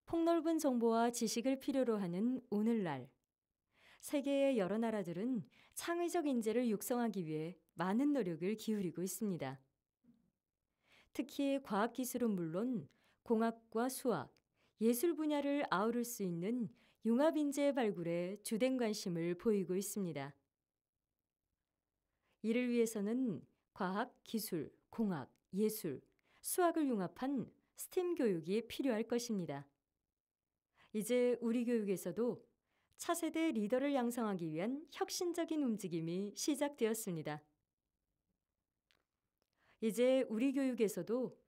폭넓은 정보와 지식을 필요로 하는 오늘날, 세계의 여러 나라들은 창의적 인재를 육성하기 위해 많은 노력을 기울이고 있습니다. 특히 과학기술은 물론 공학과 수학, 예술 분야를 아우를 수 있는 융합 인재의 발굴에 주된 관심을 보이고 있습니다. 이를 위해서는 과학, 기술, 공학, 예술, 수학을 융합한 스팀 교육이 필요할 것입니다. 이제 우리 교육에서도 차세대 리더를 양성하기 위한 혁신적인 움직임이 시작되었습니다. 이제 우리 교육에서도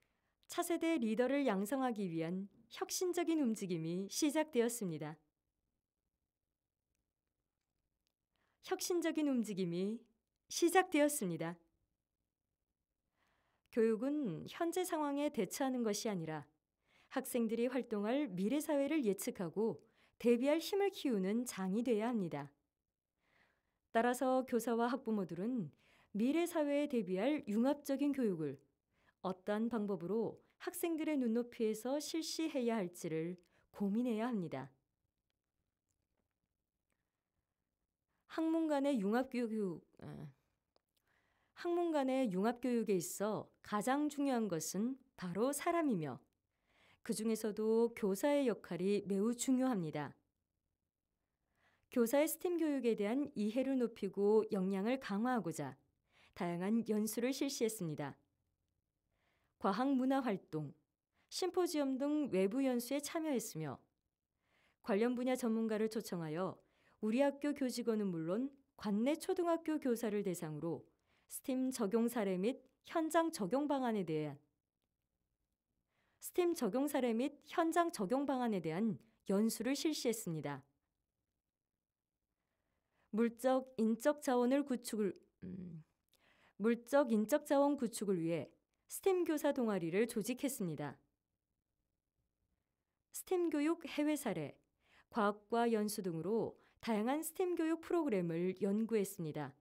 차세대 리더를 양성하기 위한 혁신적인 움직임이 시작되었습니다. 혁신적인 움직임이 시작되었습니다. 교육은 현재 상황에 대처하는 것이 아니라 학생들이 활동할 미래 사회를 예측하고 대비할 힘을 키우는 장이 되어야 합니다. 따라서 교사와 학부모들은 미래 사회에 대비할 융합적인 교육을 어떠한 방법으로 학생들의 눈높이에서 실시해야 할지를 고민해야 합니다. 학문 간의 융합교육에 있어 가장 중요한 것은 바로 사람이며 그 중에서도 교사의 역할이 매우 중요합니다. 교사의 스팀 교육에 대한 이해를 높이고 역량을 강화하고자 다양한 연수를 실시했습니다. 과학문화활동, 심포지엄 등 외부 연수에 참여했으며 관련 분야 전문가를 초청하여 우리 학교 교직원은 물론 관내 초등학교 교사를 대상으로 스팀 적용 사례 및 현장 적용 방안에 대한 연수를 실시했습니다. 물적 인적 자원 구축을 위해 스팀 교사 동아리를 조직했습니다. 스팀 교육 해외 사례, 과학과 연수 등으로 다양한 스팀 교육 프로그램을 연구했습니다.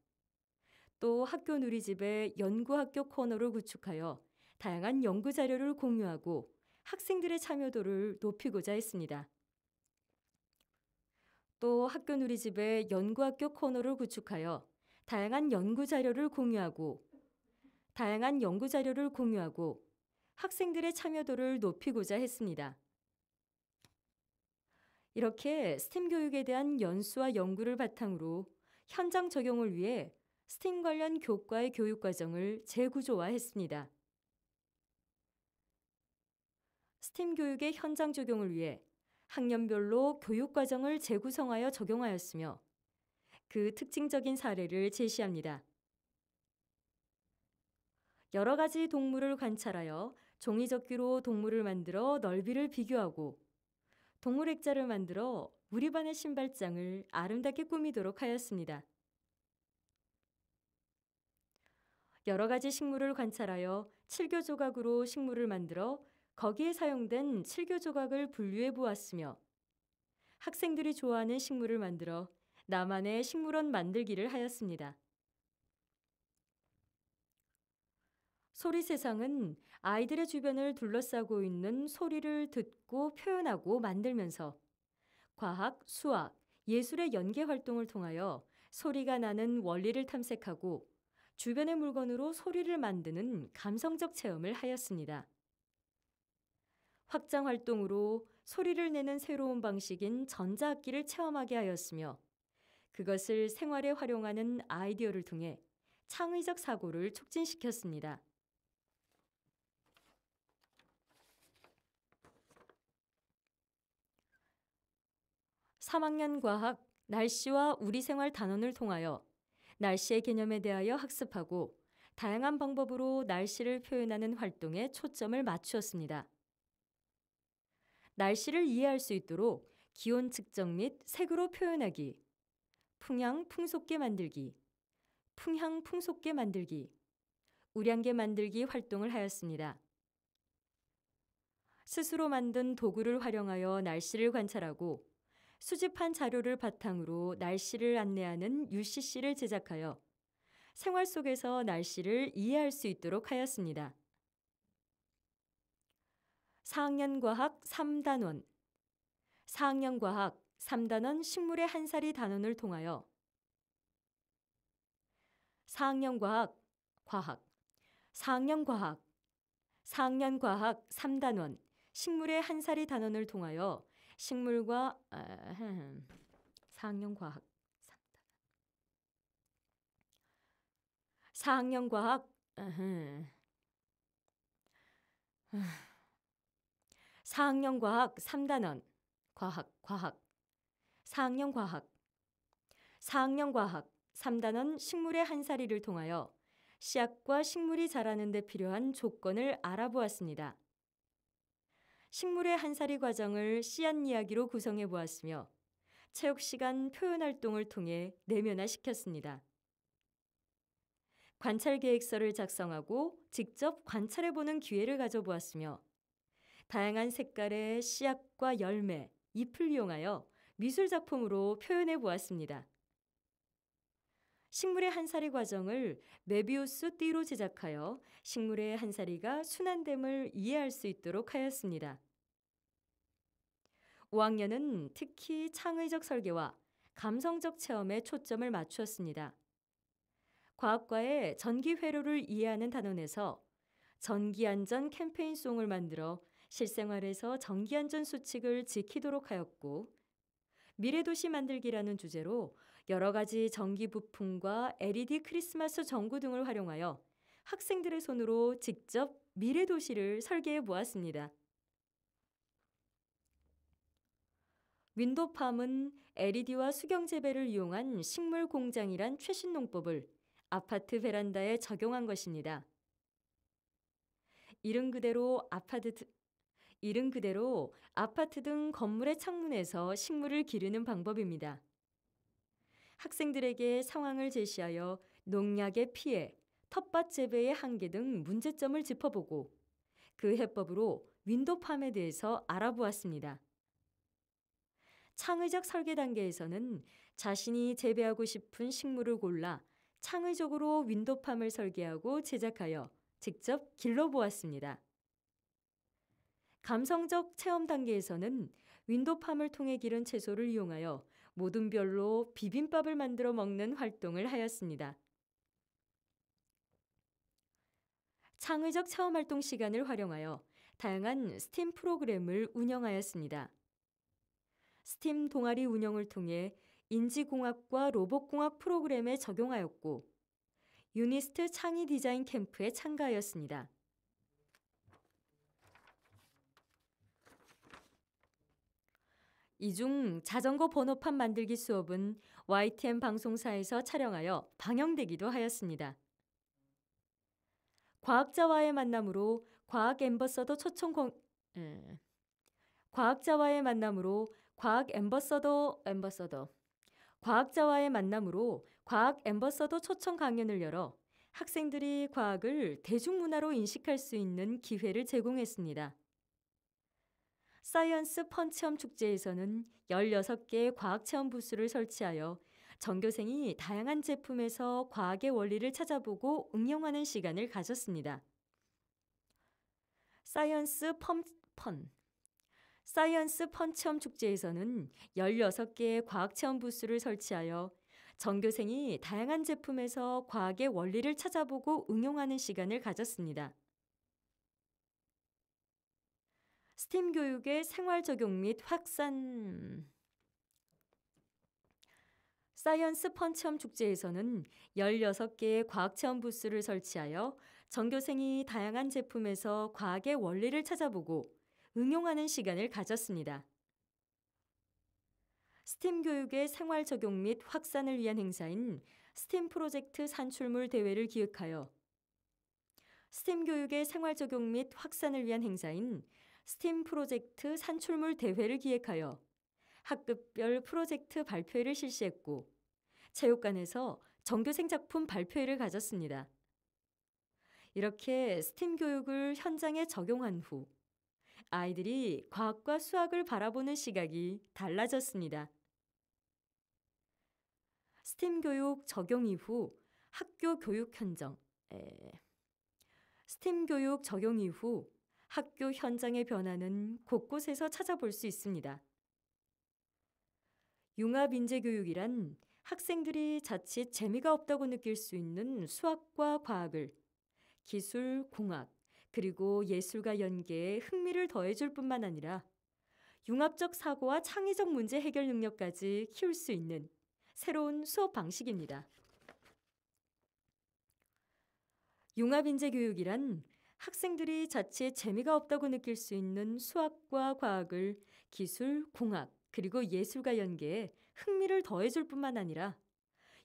또 학교 누리집에 연구학교 코너를 구축하여 다양한 연구 자료를 공유하고 학생들의 참여도를 높이고자 했습니다. 또 학교 누리집에 연구학교 코너를 구축하여 다양한 연구 자료를 공유하고 학생들의 참여도를 높이고자 했습니다. 이렇게 스팀 교육에 대한 연수와 연구를 바탕으로 현장 적용을 위해 스팀 관련 교과의 교육 과정을 재구조화했습니다. 스팀 교육의 현장 적용을 위해 학년별로 교육 과정을 재구성하여 적용하였으며 그 특징적인 사례를 제시합니다. 여러 가지 동물을 관찰하여 종이접기로 동물을 만들어 넓이를 비교하고 동물 액자를 만들어 우리 반의 신발장을 아름답게 꾸미도록 하였습니다. 여러 가지 식물을 관찰하여 칠교 조각으로 식물을 만들어 거기에 사용된 칠교 조각을 분류해 보았으며 학생들이 좋아하는 식물을 만들어 나만의 식물원 만들기를 하였습니다. 소리 세상은 아이들의 주변을 둘러싸고 있는 소리를 듣고 표현하고 만들면서 과학, 수학, 예술의 연계 활동을 통하여 소리가 나는 원리를 탐색하고 주변의 물건으로 소리를 만드는 감성적 체험을 하였습니다. 확장 활동으로 소리를 내는 새로운 방식인 전자악기를 체험하게 하였으며 그것을 생활에 활용하는 아이디어를 통해 창의적 사고를 촉진시켰습니다. 3학년 과학 날씨와 우리 생활 단원을 통하여 날씨의 개념에 대하여 학습하고 다양한 방법으로 날씨를 표현하는 활동에 초점을 맞추었습니다. 날씨를 이해할 수 있도록 기온 측정 및 색으로 표현하기, 풍향 풍속계 만들기, 우량계 만들기 활동을 하였습니다. 스스로 만든 도구를 활용하여 날씨를 관찰하고 수집한 자료를 바탕으로 날씨를 안내하는 UCC를 제작하여 생활 속에서 날씨를 이해할 수 있도록 하였습니다. 4학년 과학 3단원 4학년 과학 3단원 식물의 한 살이 단원을 통하여 4학년 과학 4학년 과학 4학년 과학 3단원 식물의 한 살이 단원을 통하여 식물과 4학년 과학 4학년 과학 4학년 과학 3단원 과학 4학년 과학 4학년 과학 3단원 식물의 한 살이를 통하여 씨앗과 식물이 자라는 데 필요한 조건을 알아보았습니다. 식물의 한 살이 과정을 씨앗 이야기로 구성해 보았으며 체육시간 표현활동을 통해 내면화시켰습니다. 관찰계획서를 작성하고 직접 관찰해보는 기회를 가져보았으며 다양한 색깔의 씨앗과 열매, 잎을 이용하여 미술작품으로 표현해 보았습니다. 식물의 한 살이 과정을 메비우스 띠로 제작하여 식물의 한 살이가 순환됨을 이해할 수 있도록 하였습니다. 5학년은 특히 창의적 설계와 감성적 체험에 초점을 맞추었습니다. 과학과의 전기 회로를 이해하는 단원에서 전기안전 캠페인송을 만들어 실생활에서 전기안전 수칙을 지키도록 하였고 미래도시 만들기라는 주제로 여러 가지 전기 부품과 LED 크리스마스 전구 등을 활용하여 학생들의 손으로 직접 미래도시를 설계해 보았습니다. 윈도팜은 LED와 수경재배를 이용한 식물 공장이란 최신 농법을 아파트 베란다에 적용한 것입니다. 이른 그대로 아파트 등 건물의 창문에서 식물을 기르는 방법입니다. 학생들에게 상황을 제시하여 농약의 피해, 텃밭 재배의 한계 등 문제점을 짚어보고 그 해법으로 윈도팜에 대해서 알아보았습니다. 창의적 설계 단계에서는 자신이 재배하고 싶은 식물을 골라 창의적으로 윈도팜을 설계하고 제작하여 직접 길러보았습니다. 감성적 체험 단계에서는 윈도팜을 통해 기른 채소를 이용하여 모든 별로 비빔밥을 만들어 먹는 활동을 하였습니다. 창의적 체험 활동 시간을 활용하여 다양한 스팀 프로그램을 운영하였습니다. 스팀 동아리 운영을 통해 인지공학과 로봇공학 프로그램에 적용하였고 유니스트 창의 디자인 캠프에 참가하였습니다. 이 중 자전거 번호판 만들기 수업은 YTN 방송사에서 촬영하여 방영되기도 하였습니다. 과학자와의 만남으로 과학 앰버서더 과학자와의 만남으로 과학 앰버서더 초청 강연을 열어 학생들이 과학을 대중문화로 인식할 수 있는 기회를 제공했습니다. 사이언스 펀체험 축제에서는 16개의 과학체험 부스를 설치하여 전교생이 다양한 제품에서 과학의 원리를 찾아보고 응용하는 시간을 가졌습니다. 사이언스 펀체험 축제에서는 16개의 과학체험 부스를 설치하여 전교생이 다양한 제품에서 과학의 원리를 찾아보고 응용하는 시간을 가졌습니다. 스팀 교육의 생활 적용 및 확산 사이언스 펀체험 축제에서는 16개의 과학체험 부스를 설치하여 전교생이 다양한 제품에서 과학의 원리를 찾아보고 응용하는 시간을 가졌습니다. 스팀 교육의 생활 적용 및 확산을 위한 행사인 스팀 프로젝트 산출물 대회를 기획하여 스팀 교육의 생활 적용 및 확산을 위한 행사인 스팀 프로젝트 산출물 대회를 기획하여 학급별 프로젝트 발표회를 실시했고 체육관에서 전교생 작품 발표회를 가졌습니다. 이렇게 스팀 교육을 현장에 적용한 후 아이들이 과학과 수학을 바라보는 시각이 달라졌습니다. 스팀 교육 적용 이후 스팀 교육 적용 이후 학교 현장의 변화는 곳곳에서 찾아볼 수 있습니다. 융합인재교육이란 학생들이 자칫 재미가 없다고 느낄 수 있는 수학과 과학을 기술, 공학, 그리고 예술과 연계에 흥미를 더해줄 뿐만 아니라 융합적 사고와 창의적 문제 해결 능력까지 키울 수 있는 새로운 수업 방식입니다. 융합인재교육이란 학생들이 자칫 재미가 없다고 느낄 수 있는 수학과 과학을 기술, 공학, 그리고 예술과 연계에 흥미를 더해줄 뿐만 아니라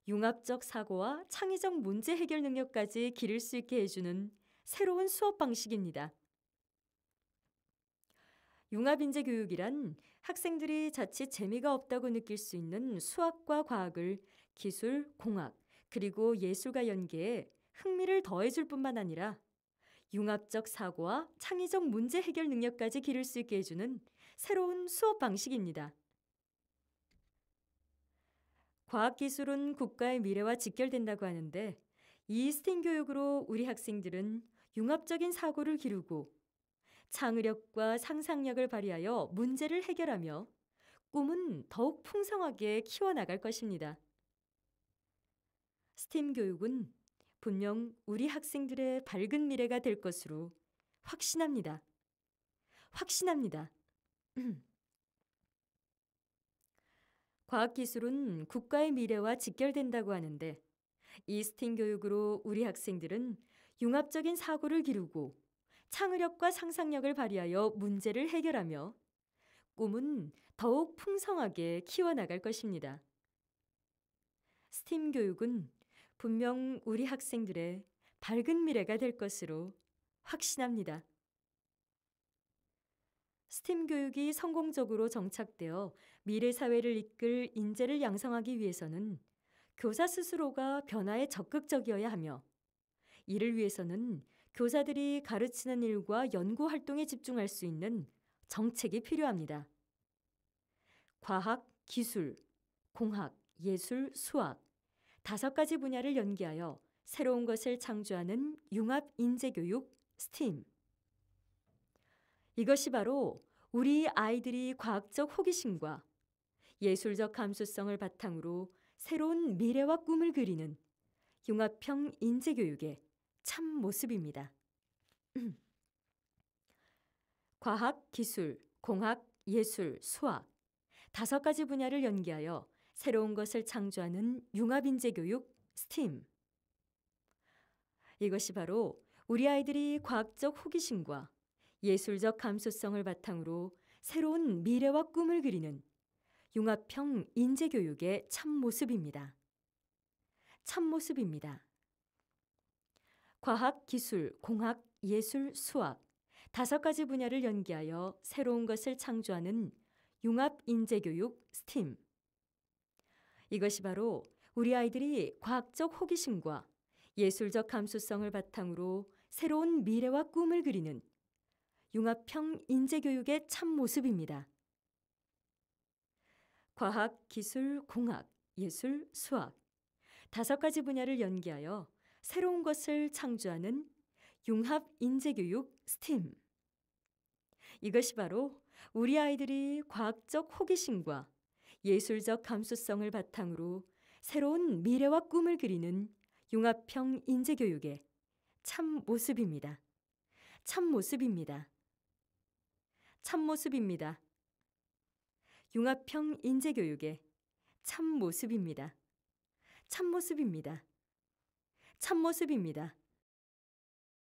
융합적 사고와 창의적 문제 해결 능력까지 기를 수 있게 해주는 새로운 수업 방식입니다. 융합인재교육이란 학생들이 자칫 재미가 없다고 느낄 수 있는 수학과 과학을 기술, 공학, 그리고 예술과 연계에 흥미를 더해줄 뿐만 아니라 융합적 사고와 창의적 문제 해결 능력까지 기를 수 있게 해주는 새로운 수업 방식입니다. 과학기술은 국가의 미래와 직결된다고 하는데 이 스팀 교육으로 우리 학생들은 융합적인 사고를 기르고 창의력과 상상력을 발휘하여 문제를 해결하며 꿈은 더욱 풍성하게 키워나갈 것입니다. 스팀 교육은 분명 우리 학생들의 밝은 미래가 될 것으로 확신합니다. 확신합니다. 과학기술은 국가의 미래와 직결된다고 하는데 이 스팀 교육으로 우리 학생들은 융합적인 사고를 기르고 창의력과 상상력을 발휘하여 문제를 해결하며 꿈은 더욱 풍성하게 키워나갈 것입니다. 스팀 교육은 분명 우리 학생들의 밝은 미래가 될 것으로 확신합니다. 스팀 교육이 성공적으로 정착되어 미래 사회를 이끌 인재를 양성하기 위해서는 교사 스스로가 변화에 적극적이어야 하며 이를 위해서는 교사들이 가르치는 일과 연구 활동에 집중할 수 있는 정책이 필요합니다. 과학, 기술, 공학, 예술, 수학 5가지 분야를 연계하여 새로운 것을 창조하는 융합 인재교육 STEAM. 이것이 바로 우리 아이들이 과학적 호기심과 예술적 감수성을 바탕으로 새로운 미래와 꿈을 그리는 융합형 인재교육의 참 모습입니다. 과학, 기술, 공학, 예술, 수학 5가지 분야를 연계하여 새로운 것을 창조하는 융합인재교육 STEAM. 이것이 바로 우리 아이들이 과학적 호기심과 예술적 감수성을 바탕으로 새로운 미래와 꿈을 그리는 융합형 인재교육의 참모습입니다. 참모습입니다. 과학, 기술, 공학, 예술, 수학 5가지 분야를 연계하여 새로운 것을 창조하는 융합인재교육 STEAM. 이것이 바로 우리 아이들이 과학적 호기심과 예술적 감수성을 바탕으로 새로운 미래와 꿈을 그리는 융합형 인재교육의 참모습입니다. 과학, 기술, 공학, 예술, 수학 5가지 분야를 연계하여 새로운 것을 창조하는 융합인재교육 STEAM. 이것이 바로 우리 아이들이 과학적 호기심과 예술적 감수성을 바탕으로 새로운 미래와 꿈을 그리는 융합형 인재교육의 참모습입니다. 참모습입니다. 참모습입니다. 융합형 인재교육의 참모습입니다. 참모습입니다. 참모습입니다.